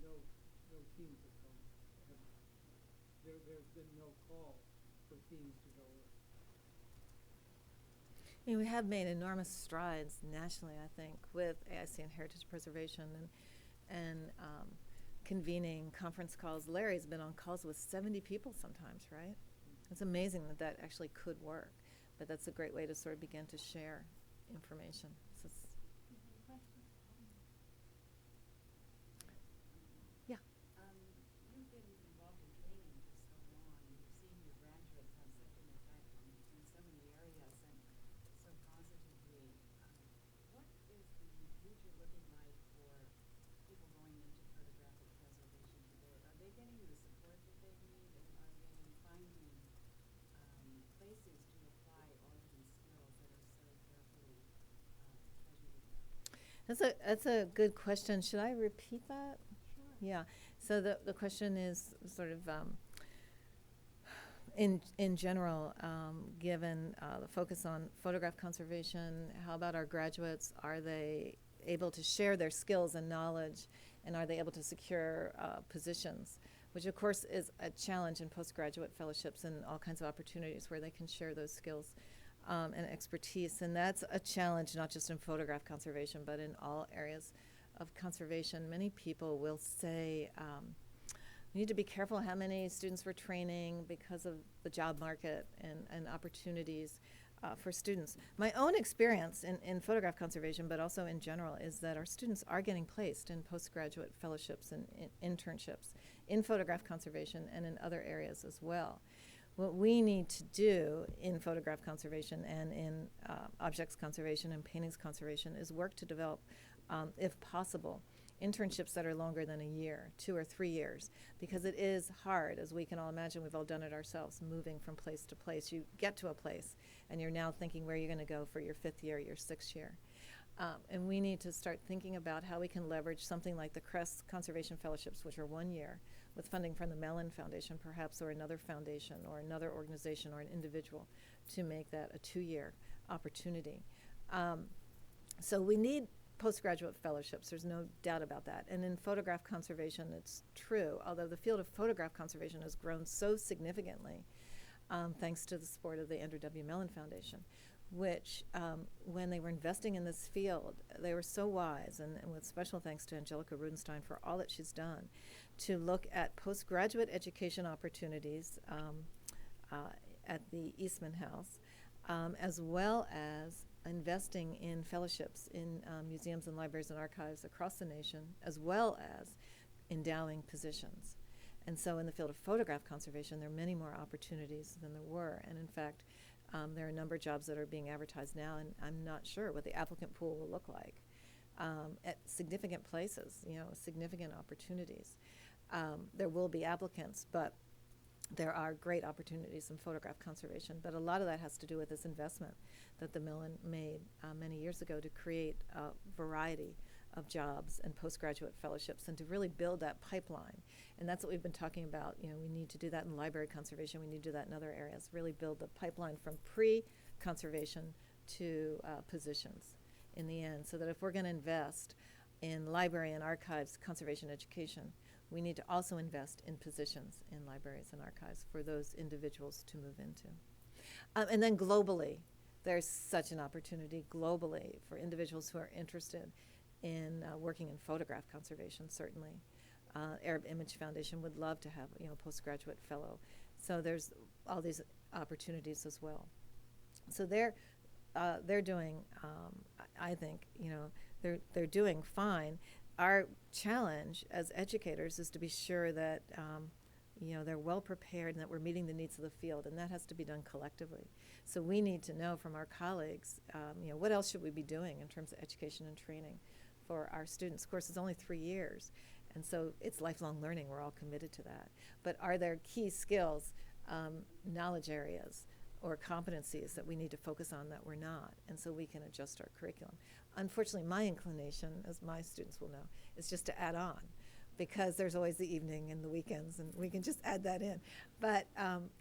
no teams have come. There's been no call for teams to go in. We have made enormous strides nationally, I think, with AIC and heritage preservation and convening conference calls. Larry's been on calls with 70 people sometimes, right? It's amazing that actually could work, but that's a great way to sort of begin to share information. So yeah. You've been involved in training for so long, and you've seen your graduates have such an effect in so many areas and so positively. What is the future looking like for people going into photographic preservation today? Are they getting the support that they need, and are they finding places to apply all of these skills that are so carefully treasured? That's a good question. Should I repeat that? Sure. Yeah. So the question is sort of in general, given the focus on photograph conservation, how about our graduates? Are they able to share their skills and knowledge, and are they able to secure positions? Which, of course, is a challenge in postgraduate fellowships and all kinds of opportunities where they can share those skills and expertise. And that's a challenge not just in photograph conservation, but in all areas of conservation. Many people will say, we need to be careful how many students we're training because of the job market and opportunities for students. My own experience in photograph conservation, but also in general, is that our students are getting placed in postgraduate fellowships and internships in photograph conservation and in other areas as well. What we need to do in photograph conservation and in objects conservation and paintings conservation is work to develop, if possible, internships that are longer than a year, 2 or 3 years, because it is hard, as we can all imagine. We've all done it ourselves, moving from place to place. You get to a place, and you're now thinking where you're going to go for your 5th year, your 6th year. And we need to start thinking about how we can leverage something like the Crest Conservation Fellowships, which are 1 year, with funding from the Mellon Foundation perhaps, or another foundation, or another organization, or an individual, to make that a 2-year opportunity. So we need postgraduate fellowships, there's no doubt about that. And in photograph conservation, it's true, although the field of photograph conservation has grown so significantly thanks to the support of the Andrew W. Mellon Foundation, which, when they were investing in this field, they were so wise, and with special thanks to Angelica Rudenstein for all that she's done, to look at postgraduate education opportunities at the Eastman House, as well as investing in fellowships in museums and libraries and archives across the nation, as well as endowing positions. And so in the field of photograph conservation, there are many more opportunities than there were. And in fact, there are a number of jobs that are being advertised now, and I'm not sure what the applicant pool will look like at significant places, significant opportunities. There will be applicants, but there are great opportunities in photograph conservation. But a lot of that has to do with this investment that the Mellon made many years ago to create a variety of jobs and postgraduate fellowships, and to really build that pipeline. And that's what we've been talking about. We need to do that in library conservation. We need to do that in other areas. Really build the pipeline from pre-conservation to positions in the end, so that if we're going to invest in library and archives conservation education, we need to also invest in positions in libraries and archives for those individuals to move into. And then globally, there's such an opportunity globally for individuals who are interested in working in photograph conservation, certainly. Arab Image Foundation would love to have a postgraduate fellow. So there's all these opportunities as well. So they're doing, I think, they're doing fine. Our challenge as educators is to be sure that they're well prepared and that we're meeting the needs of the field, and that has to be done collectively. So we need to know from our colleagues, what else should we be doing in terms of education and training for our students. Of course, it's only 3 years, and so it's lifelong learning. We're all committed to that. But are there key skills, knowledge areas, or competencies that we need to focus on that we're not? And so we can adjust our curriculum. Unfortunately, my inclination, as my students will know, is just to add on, because there's always the evening and the weekends, and we can just add that in. But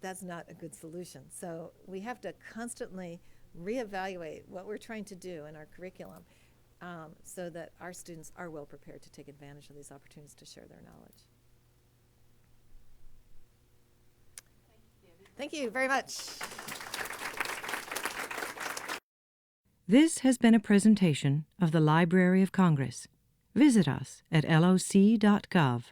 that's not a good solution. So we have to constantly reevaluate what we're trying to do in our curriculum, so that our students are well prepared to take advantage of these opportunities to share their knowledge. Thank you very much. This has been a presentation of the Library of Congress. Visit us at loc.gov.